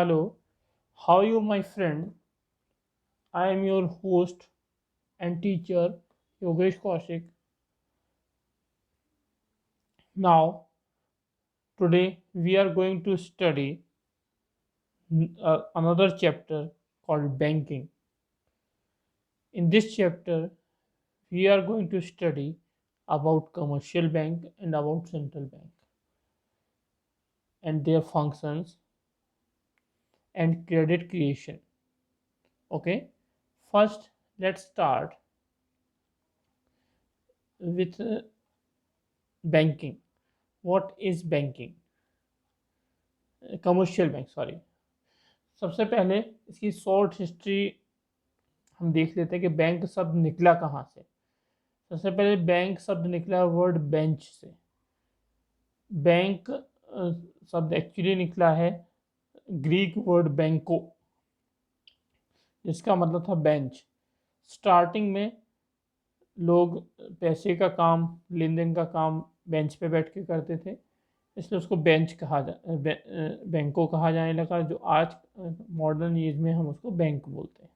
Hello, how are you, my friend? I am your host and teacher, Yogesh Kaushik. Now, today we are going to study another chapter called banking. In this chapter, we are going to study about commercial bank and about central bank and their functions and credit creation. Okay, first let's start with banking. What is banking? Commercial bank, sorry. सबसे पहले इसकी short history हम देख लेते हैं कि bank शब्द निकला कहाँ से। सबसे पहले बैंक शब्द निकला वर्ड बेंच से। बैंक शब्द एक्चुअली निकला है ग्रीक वर्ड बैंको, जिसका मतलब था बेंच। स्टार्टिंग में लोग पैसे का काम, लेन देन का काम बेंच पे बैठ के करते थे, इसलिए उसको बेंच बैंकों कहा जाने लगा, जो आज मॉडर्न एज में हम उसको बैंक बोलते हैं।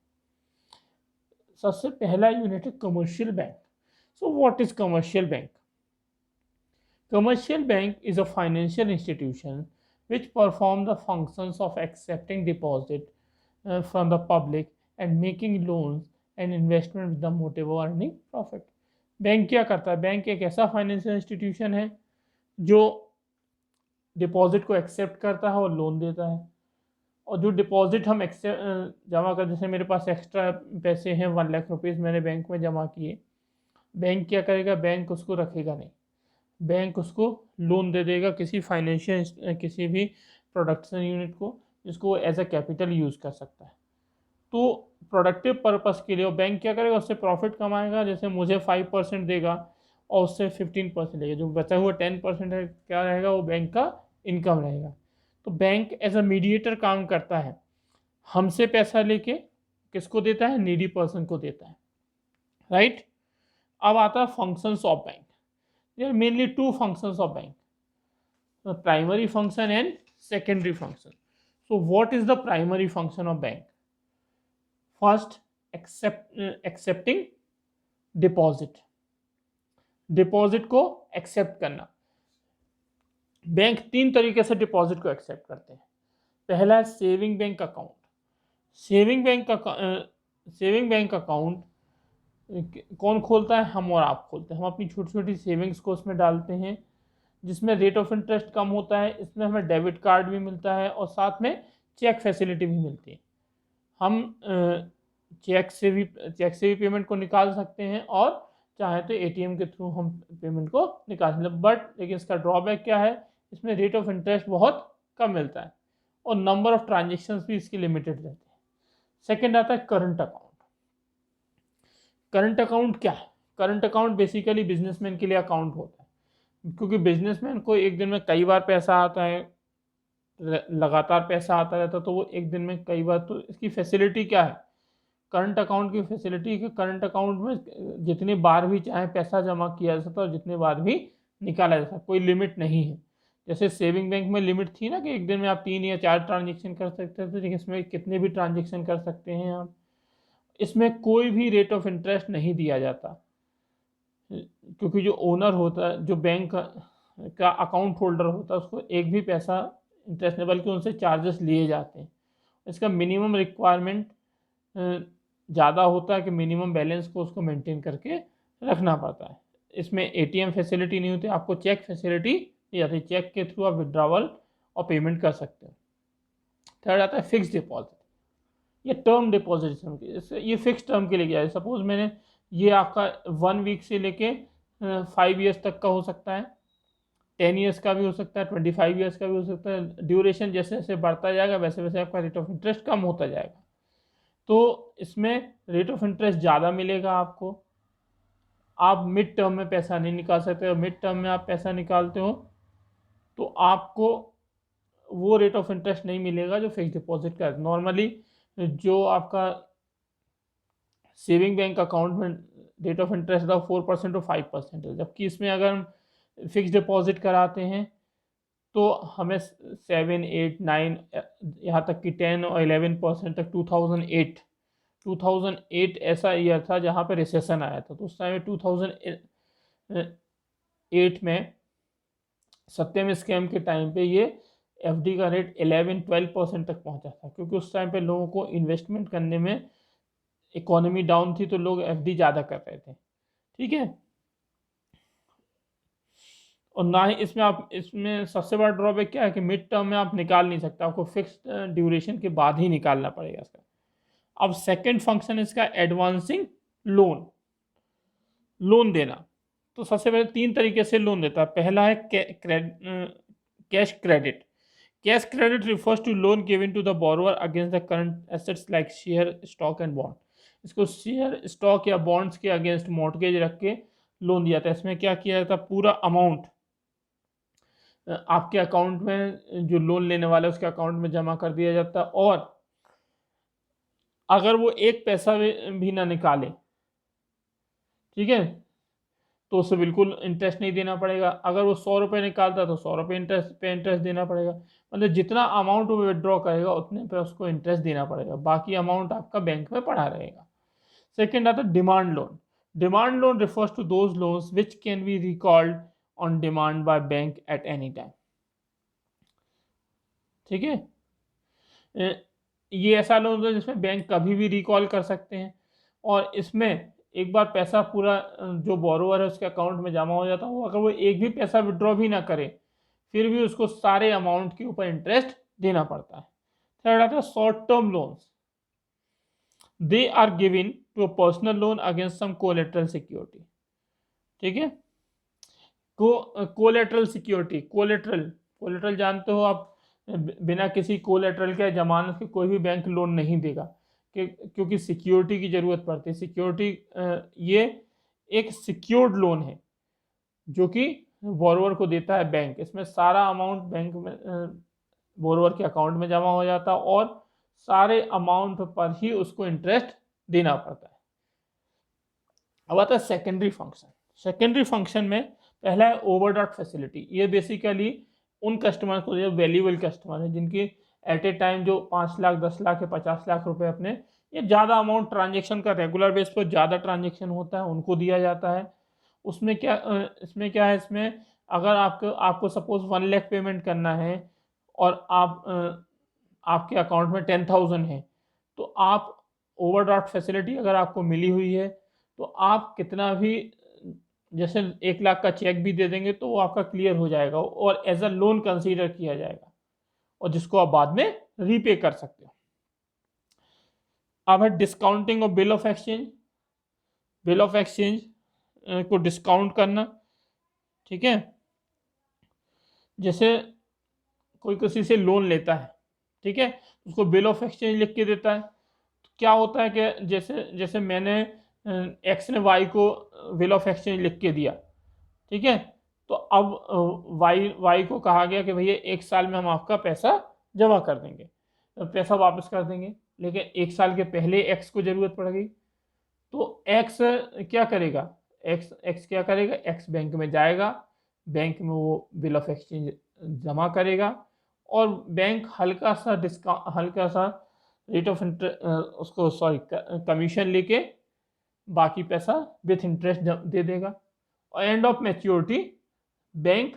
सबसे पहला यूनिट है commercial bank. So what is commercial bank? Commercial bank is a financial institution which perform the functions of accepting deposit from the public and making loans and investment with the motive of earning profit. Bank क्या करता है? Bank एक ऐसा financial institution है जो deposit को accept करता है और लोन देता है। और जो डिपॉजिट हम जमा कर, जैसे मेरे पास एक्स्ट्रा पैसे हैं 1 लाख रुपीज़ मैंने बैंक में जमा किए, बैंक क्या करेगा? बैंक उसको रखेगा नहीं, बैंक उसको लोन दे देगा किसी फाइनेंशियल, किसी भी प्रोडक्शन यूनिट को, जिसको एज अ कैपिटल यूज़ कर सकता है। तो प्रोडक्टिव पर्पस के लिए वो बैंक क्या करेगा? उससे प्रॉफिट कमाएगा। जैसे मुझे 5% देगा और उससे 15% लेगा, जो बचा हुआ 10% है क्या रहेगा? वो बैंक का इनकम रहेगा। तो बैंक एज अ मीडिएटर काम करता है, हमसे पैसा लेके किसको देता है? नीडी पर्सन को देता है, राइट। अब आता है functions of bank. There are mainly 2 functions of bank, the primary function and secondary function. So what is the primary function of bank? First, accepting deposit, deposit को एक्सेप्ट करना। Bank 3 तरीके से डिपॉजिट को accept करते हैं। पहला है saving bank account. Saving bank account कौन खोलता है? हम और आप खोलते हैं। हम अपनी छोटी छोटी सेविंग्स को उसमें डालते हैं, जिसमें रेट ऑफ इंटरेस्ट कम होता है। इसमें हमें डेबिट कार्ड भी मिलता है और साथ में चेक फैसिलिटी भी मिलती है। हम चेक से भी पेमेंट को निकाल सकते हैं और चाहे तो एटीएम के थ्रू हम पेमेंट को निकाल सकते हैं। बट लेकिन इसका ड्रॉबैक क्या है? इसमें रेट ऑफ इंटरेस्ट बहुत कम मिलता है और नंबर ऑफ ट्रांजेक्शन्स भी इसकी लिमिटेड रहते हैं। सेकेंड आता है करंट अकाउंट। करंट अकाउंट क्या है? करंट अकाउंट बेसिकली बिजनेसमैन के लिए अकाउंट होता है, क्योंकि बिजनेसमैन को एक दिन में कई बार पैसा आता है, लगातार पैसा आता रहता है, तो वो एक दिन में कई बार, तो इसकी फैसिलिटी क्या है? करंट अकाउंट की फैसिलिटी कि करंट अकाउंट में जितनी बार भी चाहे पैसा जमा किया जा सकता है और जितने बार भी निकाला जा सकता है, कोई लिमिट नहीं है। जैसे सेविंग बैंक में लिमिट थी ना कि एक दिन में आप 3 या 4 ट्रांजेक्शन कर सकते थे, लेकिन इसमें कितने भी ट्रांजेक्शन कर सकते हैं आप। इसमें कोई भी रेट ऑफ इंटरेस्ट नहीं दिया जाता, क्योंकि जो ओनर होता है, जो बैंक का अकाउंट होल्डर होता है, उसको एक भी पैसा इंटरेस्ट नहीं, बल्कि उनसे चार्जेस लिए जाते हैं। इसका मिनिमम रिक्वायरमेंट ज़्यादा होता है कि मिनिमम बैलेंस को उसको मेंटेन करके रखना पड़ता है। इसमें एटीएम फैसिलिटी नहीं होती, आपको चेक फैसिलिटी दी जाती है। चेक के थ्रू आप विड्रॉवल और पेमेंट कर सकते हो। थर्ड आता है फिक्स डिपॉजिट या टर्म डिपॉजिट। ये फिक्स टर्म के लिए किया है। सपोज मैंने ये आपका 1 वीक से लेके 5 ईयर्स तक का हो सकता है, 10 ईयर्स का भी हो सकता है, 25 ईयर्स का भी हो सकता है। ड्यूरेशन जैसे जैसे बढ़ता जाएगा वैसे वैसे आपका रेट ऑफ इंटरेस्ट कम होता जाएगा। तो इसमें रेट ऑफ इंटरेस्ट ज़्यादा मिलेगा आपको। आप मिड टर्म में पैसा नहीं निकाल सकते, और मिड टर्म में आप पैसा निकालते हो तो आपको वो रेट ऑफ इंटरेस्ट नहीं मिलेगा जो फिक्स डिपॉजिट का है। नॉर्मली जो आपका सेविंग बैंक अकाउंट में रेट ऑफ इंटरेस्ट था 4% और 5% है, जबकि इसमें अगर हम फिक्स डिपॉजिट कराते हैं तो हमें 7, 8, 9 यहाँ तक कि 10 और 11% तक 2008 ऐसा ईयर था जहाँ पे रिसेशन आया था। तो उस टाइम 2008 में सत्यम स्कैम के टाइम पे ये एफडी का रेट 11-12% तक पहुंचा था, क्योंकि उस टाइम पे लोगों को इन्वेस्टमेंट करने में, इकोनॉमी डाउन थी तो लोग एफडी ज़्यादा कर रहे थे। ठीक है, और ना ही इसमें सबसे बड़ा ड्रॉबैक क्या है कि मिड टर्म में आप निकाल नहीं सकते, आपको फिक्स्ड ड्यूरेशन के बाद ही निकालना पड़ेगा इसका। अब सेकंड फंक्शन इसका एडवांसिंग लोन देना। तो सबसे पहले 3 तरीके से लोन देता है। पहला है cash credit. Cash credit refers to loan given to the borrower against the current assets like share, stock and bond. इसको शेयर, स्टॉक या बॉन्ड्स के अगेंस्ट मॉर्टगेज रख के लोन दिया था। इसमें क्या किया जाता, पूरा अमाउंट आपके अकाउंट में, जो लोन लेने वाला है उसके अकाउंट में जमा कर दिया जाता, और अगर वो एक पैसा भी ना निकाले, ठीक है, तो उसे बिल्कुल इंटरेस्ट नहीं देना पड़ेगा। अगर वो 100 रुपये निकालता तो 100 रुपये इंटरेस्ट देना पड़ेगा। मतलब जितना अमाउंट वो विड्रॉ करेगा उतने पे उसको इंटरेस्ट देना पड़ेगा, बाकी अमाउंट आपका बैंक में पड़ा रहेगा। सेकेंड आता है demand loan. Demand loan refers to those loans which can be recalled on demand by bank at any time. ठीक है, ये ऐसा लोन है जिसमें बैंक कभी भी रिकॉल कर सकते हैं, और इसमें एक बार पैसा पूरा जो बोरोवर है उसके अकाउंट में जमा हो जाता है, वो अगर वो एक भी पैसा विड्रॉ भी ना करे फिर भी उसको सारे अमाउंट के ऊपर इंटरेस्ट देना पड़ता है। थर्ड आता है short term loans. They are given to a personal loan against some collateral security. ठीक है, कोलेटरल सिक्योरिटी, कोलेटरल जानते हो आप, बिना किसी कोलेटरल के, जमानत के कोई भी बैंक लोन नहीं देगा, क्योंकि सिक्योरिटी की ज़रूरत पड़ती है। सिक्योरिटी, ये एक सिक्योर्ड लोन है जो कि बोरोवर को देता है बैंक। इसमें सारा अमाउंट बैंक में बोरोवर के अकाउंट में जमा हो जाता है, और सारे अमाउंट पर ही उसको इंटरेस्ट देना पड़ता है। अब आता है सेकेंडरी फंक्शन। सेकेंडरी फंक्शन में पहला है ओवरड्राफ्ट फैसिलिटी। ये बेसिकली उन कस्टमर को, जो वैल्यूएबल कस्टमर है, जिनकी एट ए टाइम जो 5 लाख, 10 लाख या 50 लाख रुपए अपने, ये ज़्यादा अमाउंट ट्रांजेक्शन का रेगुलर बेस पर ज़्यादा ट्रांजेक्शन होता है, उनको दिया जाता है। उसमें क्या, इसमें क्या है, इसमें अगर आपको सपोज 1 लाख पेमेंट करना है और आपके अकाउंट में 10,000 है, तो आप ओवरड्राफ्ट फैसिलिटी अगर आपको मिली हुई है तो आप कितना भी, जैसे 1 लाख का चेक भी दे देंगे तो वो आपका क्लियर हो जाएगा और एज अ लोन कंसीडर किया जाएगा, और जिसको आप बाद में रीपे कर सकते हो। अब है डिस्काउंटिंग और bill of exchange. Bill of exchange को डिस्काउंट करना। ठीक है, जैसे कोई किसी से लोन लेता है, ठीक है, उसको बिल ऑफ एक्सचेंज लिख के देता है। तो क्या होता है कि जैसे मैंने एक्स ने वाई को बिल ऑफ एक्सचेंज लिख के दिया, ठीक है, तो अब वाई को कहा गया कि भैया 1 साल में हम आपका पैसा जमा कर देंगे, पैसा वापस कर देंगे, लेकिन 1 साल के पहले एक्स को ज़रूरत पड़ गई, तो एक्स क्या करेगा, एक्स क्या करेगा, एक्स बैंक में जाएगा, बैंक में वो बिल ऑफ एक्सचेंज जमा करेगा, और बैंक हल्का सा रेट ऑफ इंटरेस्ट, उसको कमीशन लेके बाकी पैसा विथ इंटरेस्ट दे देगा, और एंड ऑफ मैच्योरिटी बैंक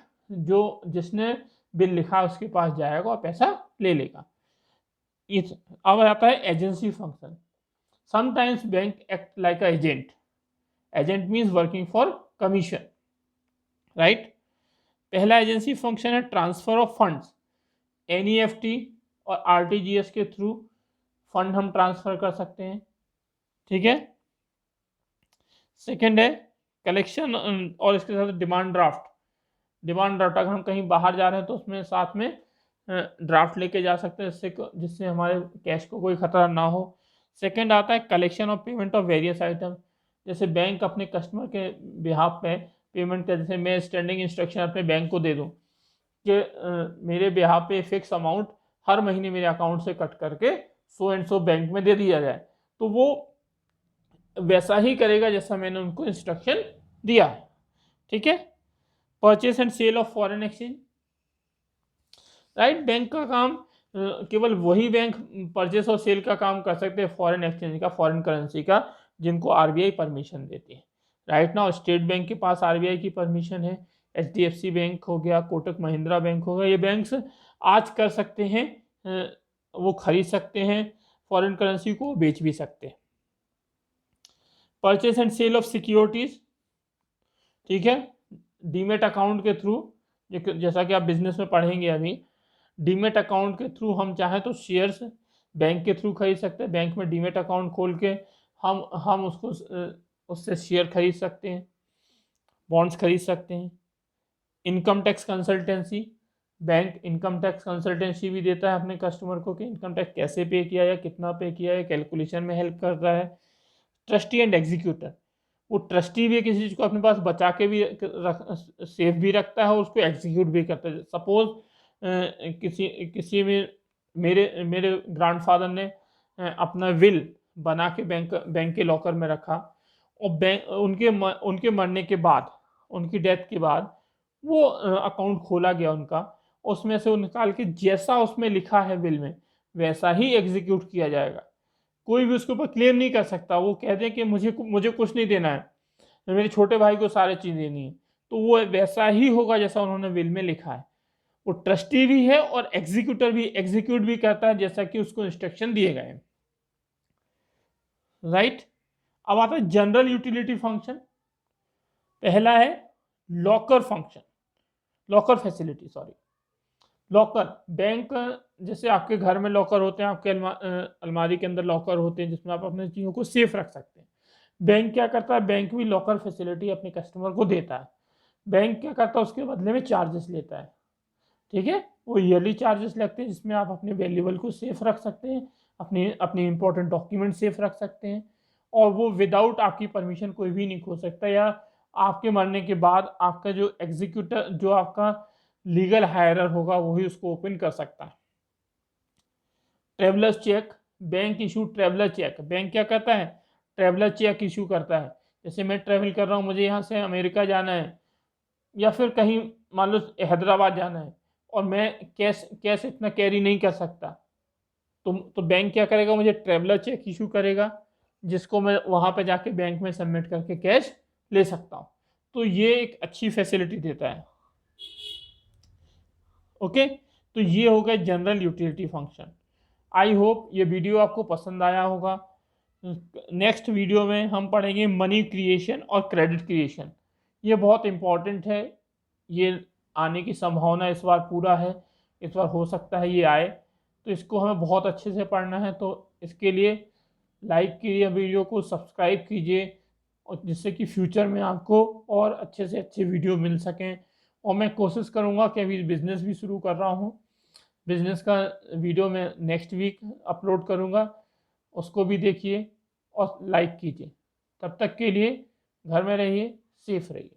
जिसने बिल लिखा उसके पास जाएगा और पैसा ले लेगा। अब आता है agency function. Sometimes bank act like a agent. Agent means working for commission, right. पहला एजेंसी फंक्शन है ट्रांसफर ऑफ फंड्स। एनईएफटी और आरटीजीएस के थ्रू फंड हम ट्रांसफर कर सकते हैं, ठीक है। सेकेंड है कलेक्शन, और इसके साथ डिमांड ड्राफ्ट। अगर हम कहीं बाहर जा रहे हैं तो उसमें साथ में ड्राफ्ट लेके जा सकते हैं, जिससे हमारे कैश को कोई खतरा ना हो। सेकेंड आता है collection of payment of various item. जैसे बैंक अपने कस्टमर के बिहाफ पे पेमेंट का, जैसे मैं स्टैंडिंग इंस्ट्रक्शन अपने बैंक को दे दूँ कि मेरे बिहाफ पे फिक्स अमाउंट हर महीने मेरे अकाउंट से कट करके सो एंड सो बैंक में दे दिया जाए, तो वो वैसा ही करेगा जैसा मैंने उनको इंस्ट्रक्शन दिया है, ठीक है। Purchase and sale of foreign exchange. Right. Bank का काम केवल वही बैंक परचेस और सेल का काम कर सकते हैं फॉरेन एक्सचेंज का, फॉरेन करेंसी का, जिनको आरबीआई परमिशन देती है। राइट नाउ स्टेट बैंक के पास आरबीआई की परमिशन है, एचडीएफसी बैंक हो गया, कोटक महिंद्रा बैंक हो गया, ये बैंक्स आज कर सकते हैं, वो खरीद सकते हैं फॉरेन करेंसी को, बेच भी सकते हैं। Purchase and sale of securities, ठीक है, डीमेट अकाउंट के थ्रू, जैसा कि आप बिजनेस में पढ़ेंगे अभी, डीमेट अकाउंट के थ्रू हम चाहें तो शेयर्स बैंक के थ्रू खरीद सकते हैं। बैंक में डीमेट अकाउंट खोल के हम उसको उससे शेयर खरीद सकते हैं, बॉन्ड्स खरीद सकते हैं। Income tax consultancy, bank income tax consultancy भी देता है अपने कस्टमर को कि इनकम टैक्स कैसे पे किया है, कितना पे किया है, कैलकुलेशन में हेल्प करता है। ट्रस्टी एंड एग्जीक्यूटर, वो ट्रस्टी भी किसी चीज़ को अपने पास बचा के भी सेफ भी रखता है और उसको एग्जीक्यूट भी करता है। सपोज किसी में मेरे मेरे ग्रैंडफादर ने अपना विल बना के बैंक के लॉकर में रखा, और बैंक उनके मरने के बाद, उनकी डेथ के बाद वो अकाउंट खोला गया उनका, उसमें से वो निकाल के जैसा उसमें लिखा है विल में वैसा ही एग्जीक्यूट किया जाएगा। कोई भी उसके ऊपर क्लेम नहीं कर सकता। वो कह दें कि मुझे कुछ नहीं देना है, मेरे छोटे भाई को सारी चीज़ देनी है, तो वो वैसा ही होगा जैसा उन्होंने विल में लिखा है। वो ट्रस्टी भी है और एग्जीक्यूटर भी एग्जीक्यूट भी करता है जैसा कि उसको इंस्ट्रक्शन दिए गए हैं। राइट। अब आता है जनरल यूटिलिटी फंक्शन। पहला है locker function, locker facility, sorry, locker. Bank, जैसे आपके घर में लॉकर होते हैं, आपके अलमारी के अंदर लॉकर होते हैं जिसमें आप अपनी चीज़ों को सेफ रख सकते हैं। बैंक क्या करता है, बैंक भी लॉकर फैसिलिटी अपने कस्टमर को देता है। बैंक क्या करता है, उसके बदले में चार्जेस लेता है, ठीक है। वो ईयरली चार्जेस लगते हैं जिसमें आप अपने वैल्यूबल को सेफ रख सकते हैं, अपनी इंपॉर्टेंट डॉक्यूमेंट सेफ रख सकते हैं, और वो विदाउट आपकी परमिशन कोई भी नहीं खो सकता, या आपके मरने के बाद आपका जो एग्जीक्यूटर, जो आपका लीगल हायरर होगा, वही उसको ओपन कर सकता है। Travellers cheque, bank issue traveller cheque. Bank क्या करता है, ट्रेवलर चेक इशू करता है। जैसे मैं ट्रेवल कर रहा हूँ, मुझे यहाँ से अमेरिका जाना है, या फिर कहीं मान लो हैदराबाद जाना है, और मैं कैश इतना कैरी नहीं कर सकता, तो बैंक क्या करेगा, मुझे ट्रेवलर चेक इशू करेगा, जिसको मैं वहाँ पे जाके बैंक में सबमिट करके कैश ले सकता हूँ। तो ये एक अच्छी फैसिलिटी देता है। ओके, तो ये हो गए general utility function. I hope ये वीडियो आपको पसंद आया होगा। नेक्स्ट वीडियो में हम पढ़ेंगे मनी क्रिएशन और क्रेडिट क्रिएशन। ये बहुत इम्पॉर्टेंट है, ये आने की संभावना इस बार पूरा है, इस बार हो सकता है ये आए, तो इसको हमें बहुत अच्छे से पढ़ना है। तो इसके लिए लाइक कीजिए, वीडियो को सब्सक्राइब कीजिए, और जिससे कि फ्यूचर में आपको और अच्छे से अच्छे वीडियो मिल सकें। और मैं कोशिश करूँगा कि अभी बिज़नेस भी शुरू कर रहा हूँ, बिज़नेस का वीडियो मैं नेक्स्ट वीक अपलोड करूँगा, उसको भी देखिए और लाइक कीजिए। तब तक के लिए घर में रहिए, सेफ रहिए।